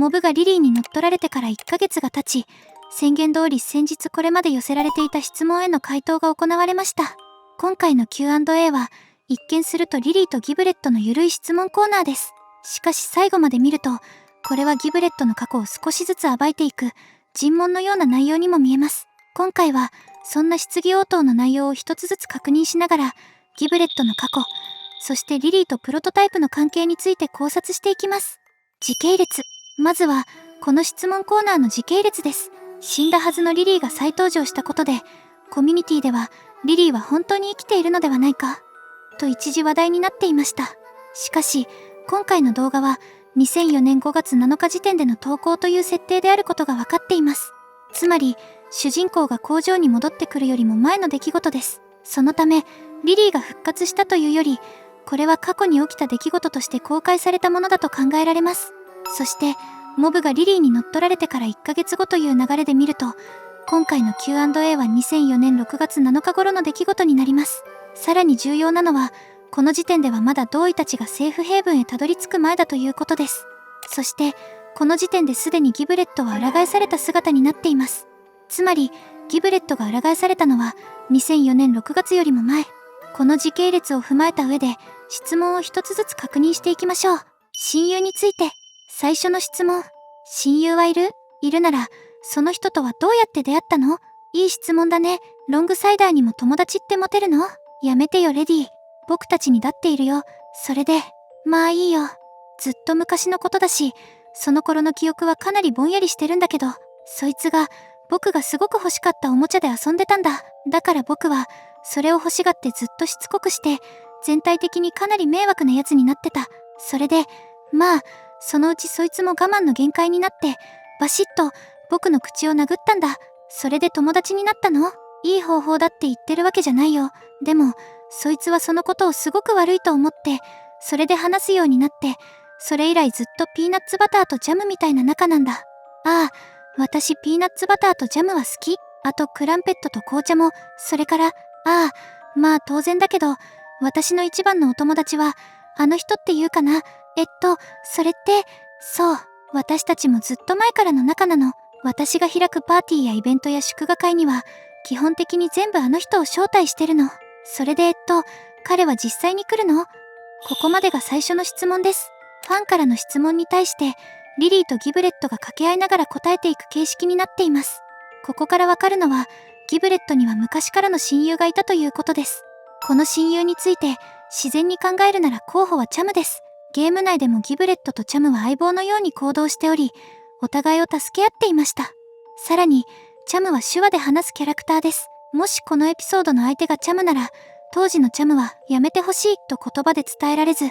モブがリリーに乗っ取られてから1ヶ月が経ち、宣言通り先日これまで寄せられていた質問への回答が行われました。今回の Q&A は、一見するとリリーとギブレットのゆるい質問コーナーです。しかし最後まで見ると、これはギブレットの過去を少しずつ暴いていく尋問のような内容にも見えます。今回はそんな質疑応答の内容を一つずつ確認しながら、ギブレットの過去、そしてリリーとプロトタイプの関係について考察していきます。時系列。まずはこの質問コーナーの時系列です。死んだはずのリリーが再登場したことで、コミュニティではリリーは本当に生きているのではないかと一時話題になっていました。しかし今回の動画は2004年5月7日時点での投稿という設定であることが分かっています。つまり主人公が工場に戻ってくるよりも前の出来事です。そのためリリーが復活したというより、これは過去に起きた出来事として公開されたものだと考えられます。そしてモブがリリーに乗っ取られてから1ヶ月後という流れで見ると、今回の Q&A は2004年6月7日頃の出来事になります。さらに重要なのは、この時点ではまだ同意たちがセーフヘイブンへたどり着く前だということです。そしてこの時点ですでにギブレットは裏返された姿になっています。つまりギブレットが裏返されたのは2004年6月よりも前。この時系列を踏まえた上で質問を一つずつ確認していきましょう。親友について。最初の質問。親友はいる？いるならその人とはどうやって出会ったの？いい質問だね。ロングサイダーにも友達ってモテるの？やめてよレディ。僕たちにだっているよ。それで、まあいいよ。ずっと昔のことだし、その頃の記憶はかなりぼんやりしてるんだけど、そいつが僕がすごく欲しかったおもちゃで遊んでたんだ。だから僕はそれを欲しがってずっとしつこくして、全体的にかなり迷惑なやつになってた。それで、まあ、そのうちそいつも我慢の限界になって、バシッと僕の口を殴ったんだ。それで友達になったの？いい方法だって言ってるわけじゃないよ。でも、そいつはそのことをすごく悪いと思って、それで話すようになって、それ以来ずっとピーナッツバターとジャムみたいな仲なんだ。ああ、私ピーナッツバターとジャムは好き。あとクランペットと紅茶も、それから、まあ当然だけど、私の一番のお友達は、あの人っていうかな。それって、そう、私たちもずっと前からの仲なの。私が開くパーティーやイベントや祝賀会には、基本的に全部あの人を招待してるの。それで彼は実際に来るの？ここまでが最初の質問です。ファンからの質問に対して、リリーとギブレットが掛け合いながら答えていく形式になっています。ここからわかるのは、ギブレットには昔からの親友がいたということです。この親友について、自然に考えるなら候補はチャムです。ゲーム内でもギブレットとチャムは相棒のように行動しており、お互いを助け合っていました。さらに、チャムは手話で話すキャラクターです。もしこのエピソードの相手がチャムなら、当時のチャムはやめてほしいと言葉で伝えられず、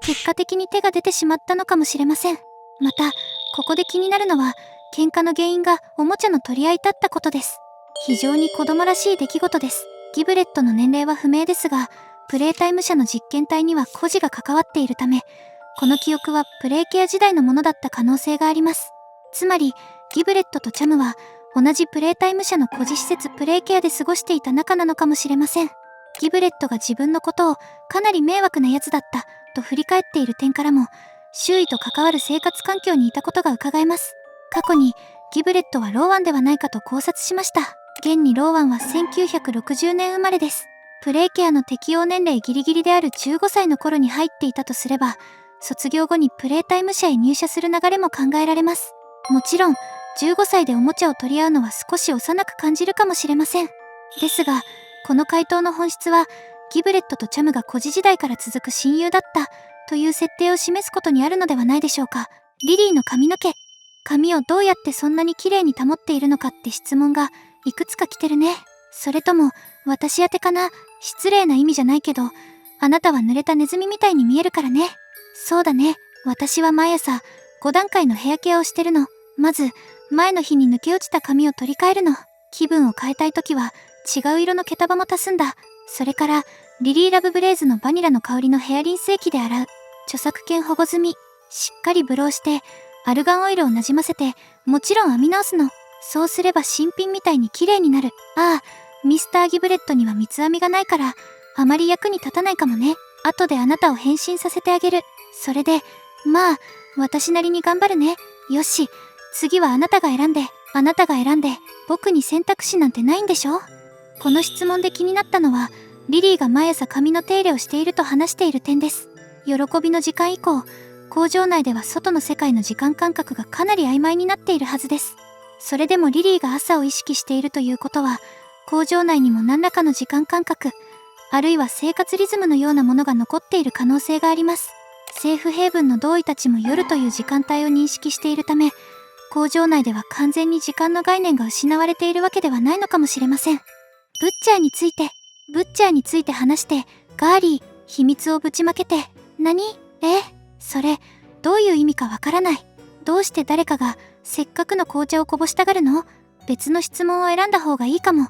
結果的に手が出てしまったのかもしれません。また、ここで気になるのは、喧嘩の原因がおもちゃの取り合いだったことです。非常に子供らしい出来事です。ギブレットの年齢は不明ですが、プレイタイム社の実験体には孤児が関わっているため、この記憶はプレイケア時代のものだった可能性があります。つまり、ギブレットとチャムは、同じプレイタイム社の孤児施設プレイケアで過ごしていた仲なのかもしれません。ギブレットが自分のことをかなり迷惑なやつだったと振り返っている点からも、周囲と関わる生活環境にいたことが伺えます。過去にギブレットはローワンではないかと考察しました。現にローワンは1960年生まれです。プレイケアの適用年齢ギリギリである15歳の頃に入っていたとすれば、卒業後にプレイタイム社へ入社する流れも考えられます。もちろん、15歳でおもちゃを取り合うのは少し幼く感じるかもしれません。ですが、この回答の本質は、ギブレットとチャムが孤児時代から続く親友だったという設定を示すことにあるのではないでしょうか。リリーの髪の毛。髪をどうやってそんなに綺麗に保っているのかって質問がいくつか来てるね。それとも、私宛てかな？失礼な意味じゃないけど、あなたは濡れたネズミみたいに見えるからね。そうだね。私は毎朝、5段階のヘアケアをしてるの。まず、前の日に抜け落ちた髪を取り替えるの。気分を変えたいときは、違う色の毛束も足すんだ。それから、リリーラブブレイズのバニラの香りのヘアリンス液で洗う。著作権保護済み。しっかりブローして、アルガンオイルをなじませて、もちろん編み直すの。そうすれば新品みたいに綺麗になる。ミスターギブレットには三つ編みがないから、あまり役に立たないかもね。後であなたを変身させてあげる。それで、まあ、私なりに頑張るね。よし、次はあなたが選んで、僕に選択肢なんてないんでしょ？この質問で気になったのは、リリーが毎朝髪の手入れをしていると話している点です。喜びの時間以降、工場内では外の世界の時間感覚がかなり曖昧になっているはずです。それでもリリーが朝を意識しているということは、工場内にも何らかの時間感覚、あるいは生活リズムのようなものが残っている可能性があります。セーフヘイブンの同意たちも夜という時間帯を認識しているため、工場内では完全に時間の概念が失われているわけではないのかもしれません。ブッチャーについて話して、ガーリー、秘密をぶちまけて、それ、どういう意味かわからない。どうして誰かが、せっかくの紅茶をこぼしたがるの？別の質問を選んだ方がいいかも。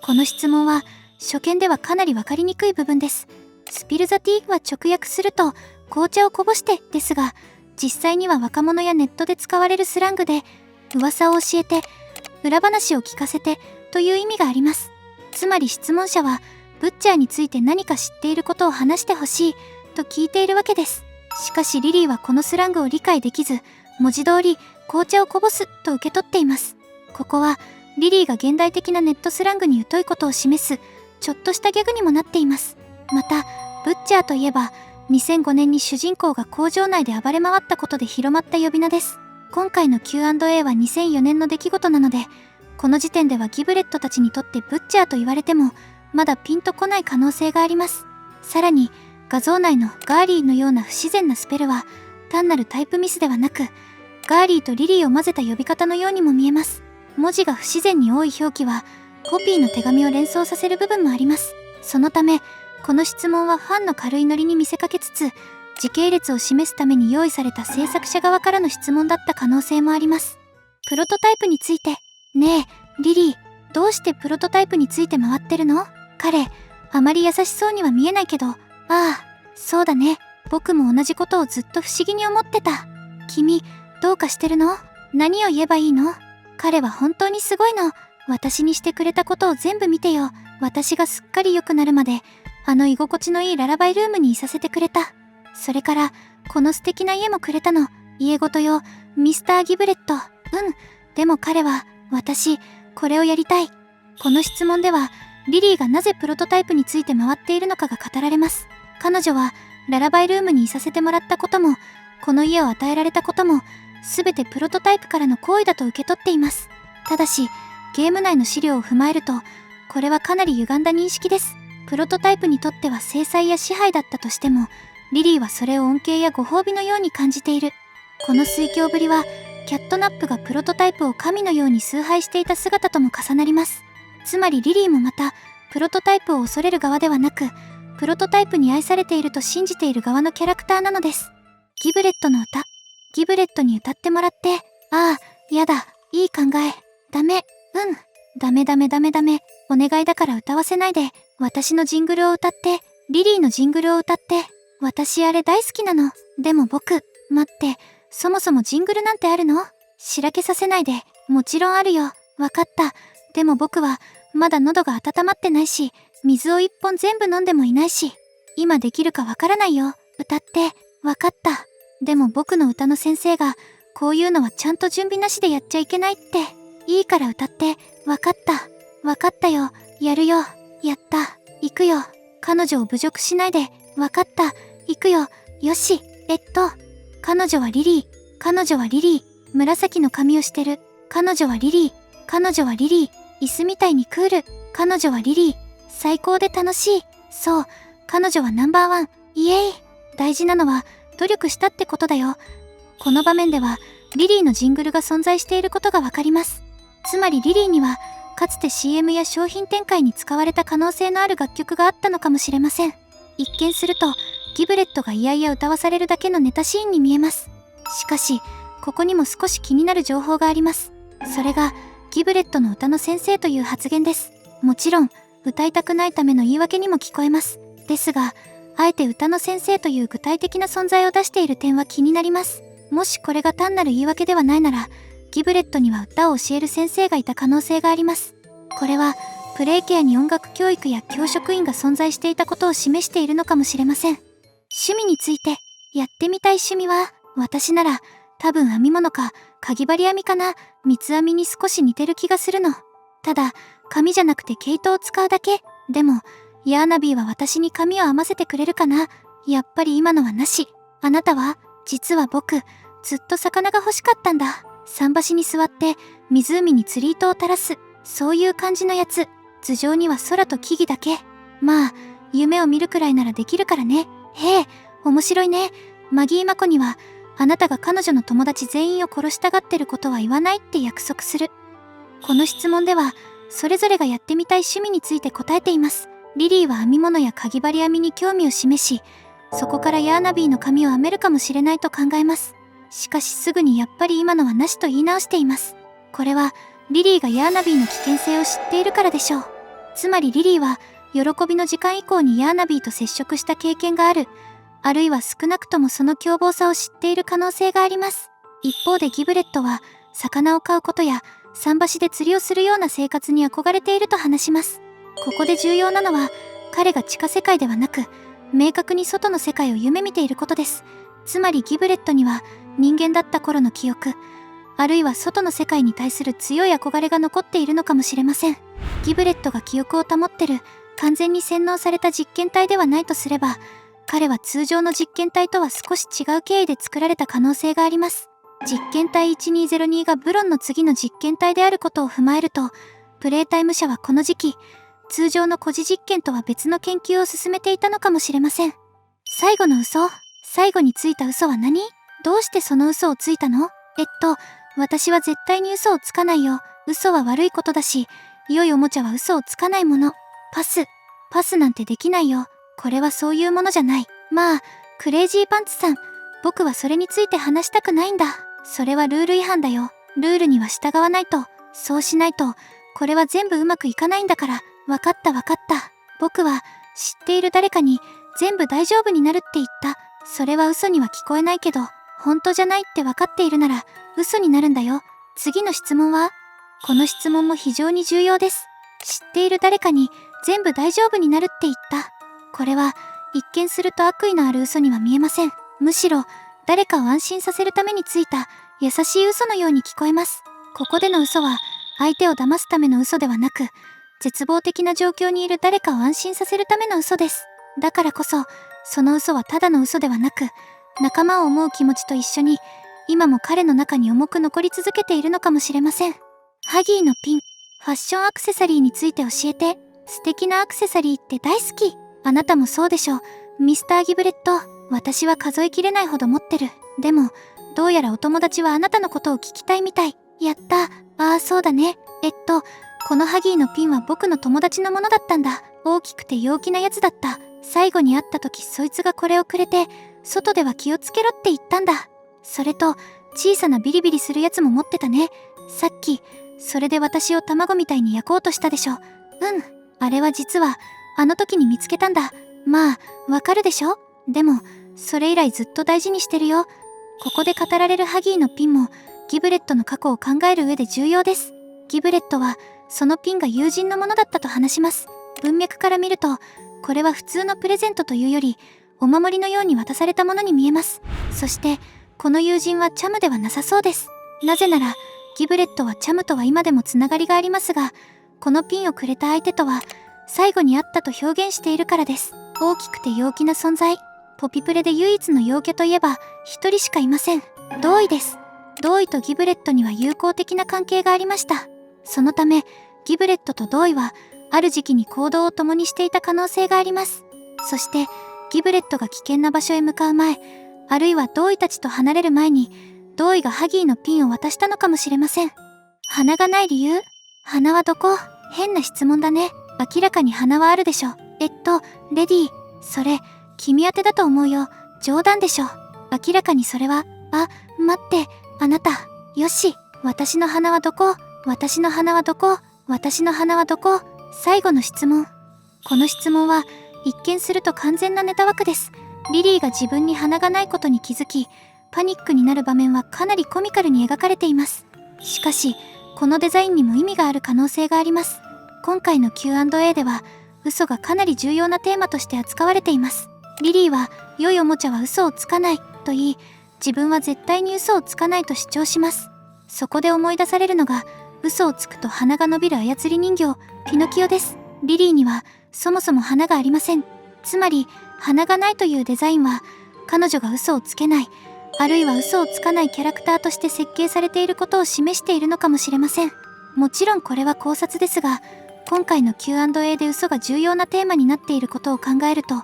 この質問は、初見ではかなりわかりにくい部分です。スピルザティは直訳すると、紅茶をこぼしてですが、実際には若者やネットで使われるスラングで、噂を教えて、裏話を聞かせてという意味があります。つまり質問者は、ブッチャーについて何か知っていることを話してほしいと聞いているわけです。しかしリリーはこのスラングを理解できず、文字通り紅茶をこぼすと受け取っています。ここはリリーが現代的なネットスラングに疎いことを示すちょっとしたギャグにもなっています。またブッチャーといえば2005年に主人公が工場内で暴れ回ったことで広まった呼び名です。今回の Q&A は2004年の出来事なので、この時点ではギブレットたちにとってブッチャーと言われてもまだピンとこない可能性があります。さらに画像内のガーリーのような不自然なスペルは単なるタイプミスではなく、ガーリーとリリーを混ぜた呼び方のようにも見えます。文字が不自然に多い表記はコピーの手紙を連想させる部分もあります。そのためこの質問はファンの軽いノリに見せかけつつ、時系列を示すために用意された制作者側からの質問だった可能性もあります。プロトタイプについて。ねえリリー、どうしてプロトタイプについて回ってるの？彼あまり優しそうには見えないけど。ああ、そうだね。僕も同じことをずっと不思議に思ってた。君どうかしてるの？何を言えばいいの？彼は本当にすごいの。私にしてくれたことを全部見てよ。私がすっかり良くなるまであの居心地のいいララバイルームにいさせてくれた。それからこの素敵な家もくれたの。家ごとよ、ミスター・ギブレット。でも彼は、私これをやりたい。この質問ではリリーがなぜプロトタイプについて回っているのかが語られます。彼女はララバイルームにいさせてもらったことも、この家を与えられたことも全てプロトタイプからの行為だと受け取っています。ただしゲーム内の資料を踏まえると、これはかなり歪んだ認識です。プロトタイプにとっては制裁や支配だったとしても、リリーはそれを恩恵やご褒美のように感じている。この推奨ぶりはキャットナップがプロトタイプを神のように崇拝していた姿とも重なります。つまりリリーもまたプロトタイプを恐れる側ではなく、プロトタイプに愛されていると信じている側のキャラクターなのです。ギブレットの歌。ギブレットに歌ってもらって。ああ、やだ、いい考え。ダメ。ダメ。お願いだから歌わせないで。私のジングルを歌って。リリーのジングルを歌って。私あれ大好きなの。でも僕、待って、そもそもジングルなんてあるの？しらけさせないで。もちろんあるよ。わかった。でも僕は、まだ喉が温まってないし、水を一本全部飲んでもいないし、今できるかわからないよ。歌って。わかった。でも僕の歌の先生が、こういうのはちゃんと準備なしでやっちゃいけないって。いいから歌って。わかった。わかったよ。やるよ。やった。行くよ。彼女を侮辱しないで。わかった。行くよ。よし。彼女はリリー。紫の髪をしてる。彼女はリリー。椅子みたいにクール。彼女はリリー。最高で楽しい。そう。彼女はナンバーワン。イエイ。大事なのは、努力したってことだよ。この場面では、リリーのジングルが存在していることがわかります。つまりリリーには、かつて CM や商品展開に使われた可能性のある楽曲があったのかもしれません。一見すると、ギブレットがいやいや歌わされるだけのネタシーンに見えます。しかし、ここにも少し気になる情報があります。それが、ギブレットの歌の先生という発言です。もちろん、歌いたくないための言い訳にも聞こえます。ですが、あえて歌の先生という具体的な存在を出している点は気になります。もしこれが単なる言い訳ではないなら、ギブレットには歌を教える先生がいた可能性があります。これは、プレイケアに音楽教育や教職員が存在していたことを示しているのかもしれません。趣味について、やってみたい趣味は、私なら、多分編み物か、かぎ針編みかな。三つ編みに少し似てる気がするの。ただ、紙じゃなくて毛糸を使うだけ。でも、ヤーナビーは私に紙を編ませてくれるかな。やっぱり今のはなし。あなたは？実は僕、ずっと魚が欲しかったんだ。桟橋に座って、湖に釣り糸を垂らす。そういう感じのやつ。頭上には空と木々だけ。まあ、夢を見るくらいならできるからね。へえ、面白いね。マギーマコには、あなたが彼女の友達全員を殺したがってることは言わないって約束する。この質問では、それぞれがやってみたい趣味について答えています。リリーは編み物やかぎ針編みに興味を示し、そこからヤーナビーの髪を編めるかもしれないと考えます。しかしすぐにやっぱり今のはなしと言い直しています。これは、リリーがヤーナビーの危険性を知っているからでしょう。つまりリリーは、喜びの時間以降にヤーナビーと接触した経験がある。あるいは少なくともその凶暴さを知っている可能性があります。一方でギブレットは、魚を飼うことや、桟橋で釣りをするような生活に憧れていると話します。ここで重要なのは、彼が地下世界ではなく、明確に外の世界を夢見ていることです。つまりギブレットには、人間だった頃の記憶、あるいは外の世界に対する強い憧れが残っているのかもしれません。ギブレットが記憶を保ってる、完全に洗脳された実験体ではないとすれば、彼は通常の実験体とは少し違う経緯で作られた可能性があります。実験体1202がブロンの次の実験体であることを踏まえると、プレイタイム社はこの時期、通常の孤児実験とは別の研究を進めていたのかもしれません。最後の嘘。最後についた嘘は何？どうしてその嘘をついたの？私は絶対に嘘をつかないよ。嘘は悪いことだし、良いおもちゃは嘘をつかないもの。パスなんてできないよ。これはそういうものじゃない。まあ、クレイジーパンツさん、僕はそれについて話したくないんだ。それはルール違反だよ。ルールには従わないと。そうしないと、これは全部うまくいかないんだから。わかった。僕は、知っている誰かに、全部大丈夫になるって言った。それは嘘には聞こえないけど、本当じゃないってわかっているなら、嘘になるんだよ。次の質問は？この質問も非常に重要です。知っている誰かに、全部大丈夫になるって言った。これは、一見すると悪意のある嘘には見えません。むしろ、誰かを安心させるためについた、優しい嘘のように聞こえます。ここでの嘘は、相手を騙すための嘘ではなく、絶望的な状況にいる誰かを安心させるための嘘です。だからこそ、その嘘はただの嘘ではなく、仲間を思う気持ちと一緒に、今も彼の中に重く残り続けているのかもしれません。ハギーのピン、ファッションアクセサリーについて教えて。素敵なアクセサリーって大好き。あなたもそうでしょう。ミスター・ギブレット。私は数えきれないほど持ってる。でも、どうやらお友達はあなたのことを聞きたいみたい。やった。ああ、そうだね。このハギーのピンは僕の友達のものだったんだ。大きくて陽気なやつだった。最後に会った時そいつがこれをくれて、外では気をつけろって言ったんだ。それと、小さなビリビリするやつも持ってたね。さっき、それで私を卵みたいに焼こうとしたでしょ。あれは実は、あの時に見つけたんだ。まあ、わかるでしょ？でも、それ以来ずっと大事にしてるよ。ここで語られるハギーのピンも、ギブレットの過去を考える上で重要です。ギブレットは、そのピンが友人のものだったと話します。文脈から見ると、これは普通のプレゼントというより、お守りのように渡されたものに見えます。そして、この友人はチャムではなさそうです。なぜなら、ギブレットはチャムとは今でもつながりがありますが、このピンをくれた相手とは、最後に会ったと表現しているからです。大きくて陽気な存在。ポピプレで唯一の陽キャといえば、一人しかいません。同意です。同意とギブレットには友好的な関係がありました。そのため、ギブレットと同意は、ある時期に行動を共にしていた可能性があります。そして、ギブレットが危険な場所へ向かう前、あるいは同意たちと離れる前に、同意がハギーのピンを渡したのかもしれません。鼻がない理由？鼻はどこ？変な質問だね。明らかに鼻はあるでしょ。レディー、それ、君宛てだと思うよ。冗談でしょ。明らかにそれは、待って、あなた。よし、私の鼻はどこ？私の鼻はどこ？私の鼻はどこ？最後の質問。この質問は、一見すると完全なネタ枠です。リリーが自分に鼻がないことに気づき、パニックになる場面はかなりコミカルに描かれています。しかし、このデザインにも意味がある可能性があります。今回の Q&A では、嘘がかなり重要なテーマとして扱われています。リリーは、良いおもちゃは嘘をつかないと言い、自分は絶対に嘘をつかないと主張します。そこで思い出されるのが、嘘をつくと鼻が伸びる操り人形、ピノキオです。リリーにはそもそも鼻がありません。つまり、鼻がないというデザインは、彼女が嘘をつけない、あるいは嘘をつかないキャラクターとして設計されていることを示しているのかもしれません。もちろんこれは考察ですが、今回の Q&A で嘘が重要なテーマになっていることを考えると、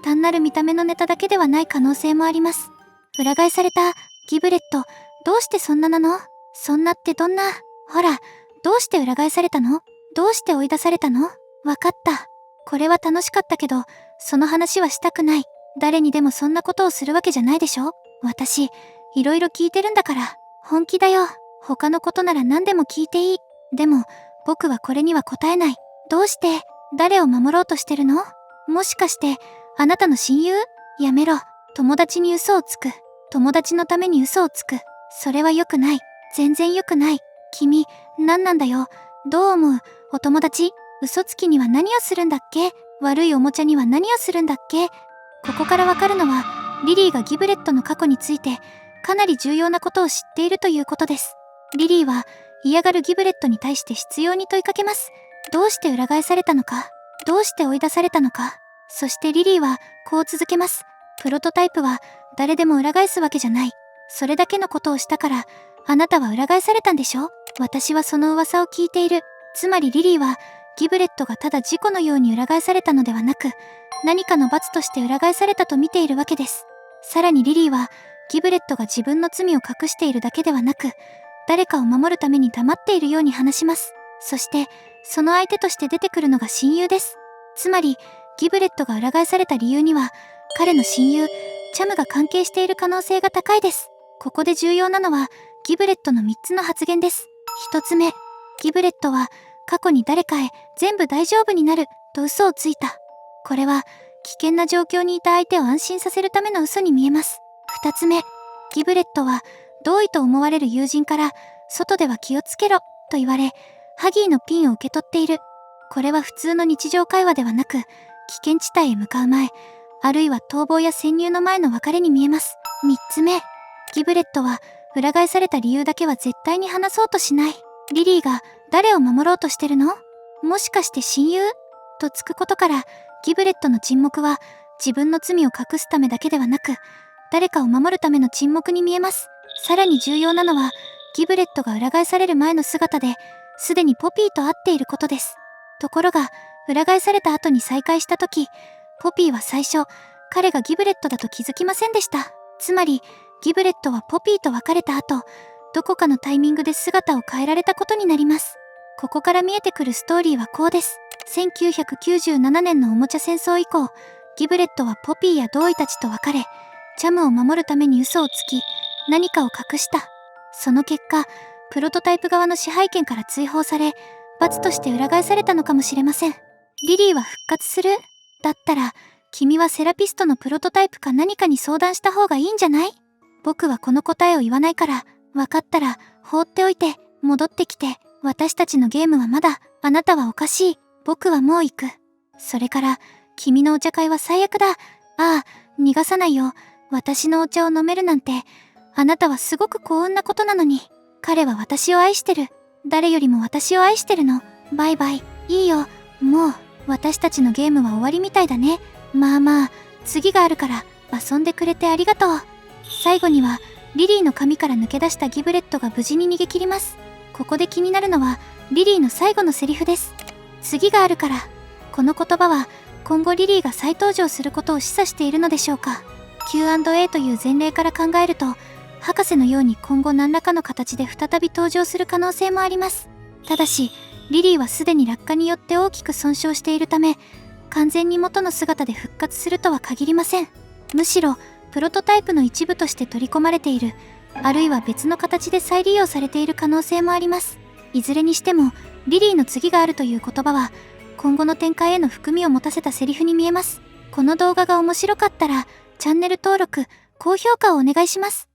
単なる見た目のネタだけではない可能性もあります。裏返されたギブレット、どうしてそんななの？そんなってどんな？ほら、どうして裏返されたの？どうして追い出されたの？わかった。これは楽しかったけど、その話はしたくない。誰にでもそんなことをするわけじゃないでしょ？私、いろいろ聞いてるんだから、本気だよ。他のことなら何でも聞いていい。でも、僕はこれには答えない。どうして、誰を守ろうとしてるの？もしかして、あなたの親友？やめろ。友達に嘘をつく。友達のために嘘をつく。それは良くない。全然良くない。君、何なんだよ。どう思う？お友達？嘘つきには何をするんだっけ？悪いおもちゃには何をするんだっけ？ここからわかるのは、リリーがギブレットの過去について、かなり重要なことを知っているということです。リリーは、嫌がるギブレットに対して執拗に問いかけます。どうして裏返されたのか？どうして追い出されたのか？そしてリリーは、こう続けます。プロトタイプは、誰でも裏返すわけじゃない。それだけのことをしたから、あなたは裏返されたんでしょ？私はその噂を聞いている。つまりリリーは、ギブレットがただ事故のように裏返されたのではなく、何かの罰として裏返されたと見ているわけです。さらにリリーは、ギブレットが自分の罪を隠しているだけではなく、誰かを守るために黙っているように話します。そして、その相手として出てくるのが親友です。つまり、ギブレットが裏返された理由には、彼の親友、チャムが関係している可能性が高いです。ここで重要なのは、ギブレットの3つの発言です。1つ目、ギブレットは、過去に誰かへ全部大丈夫になると嘘をついた。これは危険な状況にいた相手を安心させるための嘘に見えます。2つ目、ギブレットは同意と思われる友人から外では気をつけろと言われ、ハギーのピンを受け取っている。これは普通の日常会話ではなく、危険地帯へ向かう前、あるいは逃亡や潜入の前の別れに見えます。3つ目、ギブレットは裏返された理由だけは絶対に話そうとしない。リリーが誰を守ろうとしてるの？もしかして親友？とつくことから、ギブレットの沈黙は自分の罪を隠すためだけではなく、誰かを守るための沈黙に見えます。さらに重要なのは、ギブレットが裏返される前の姿で、すでにポピーと会っていることです。ところが、裏返された後に再会した時、ポピーは最初、彼がギブレットだと気づきませんでした。つまり、ギブレットはポピーと別れた後、どこかのタイミングで姿を変えられたことになります。ここから見えてくるストーリーはこうです。1997年のおもちゃ戦争以降、ギブレットはポピーやドーイたちと別れ、チャムを守るために嘘をつき、何かを隠した。その結果、プロトタイプ側の支配権から追放され、罰として裏返されたのかもしれません。リリーは復活する？だったら、君はセラピストのプロトタイプか何かに相談した方がいいんじゃない？僕はこの答えを言わないから、わかったら放っておいて、戻ってきて。私たちのゲームはまだ。あなたはおかしい。僕はもう行く。それから、君のお茶会は最悪だ。ああ、逃がさないよ。私のお茶を飲めるなんて、あなたはすごく幸運なことなのに。彼は私を愛してる。誰よりも私を愛してるの。バイバイ。いいよ。もう、私たちのゲームは終わりみたいだね。まあまあ、次があるから遊んでくれてありがとう。最後には、リリーの髪から抜け出したギブレットが無事に逃げ切ります。ここで気になるのは、リリーの最後のセリフです。次があるから。この言葉は、今後リリーが再登場することを示唆しているのでしょうか。Q&A という前例から考えると、博士のように今後何らかの形で再び登場する可能性もあります。ただし、リリーはすでに落下によって大きく損傷しているため、完全に元の姿で復活するとは限りません。むしろ、プロトタイプの一部として取り込まれている、あるいは別の形で再利用されている可能性もあります。いずれにしても、リリーの次があるという言葉は、今後の展開への含みを持たせたセリフに見えます。この動画が面白かったら、チャンネル登録、高評価をお願いします。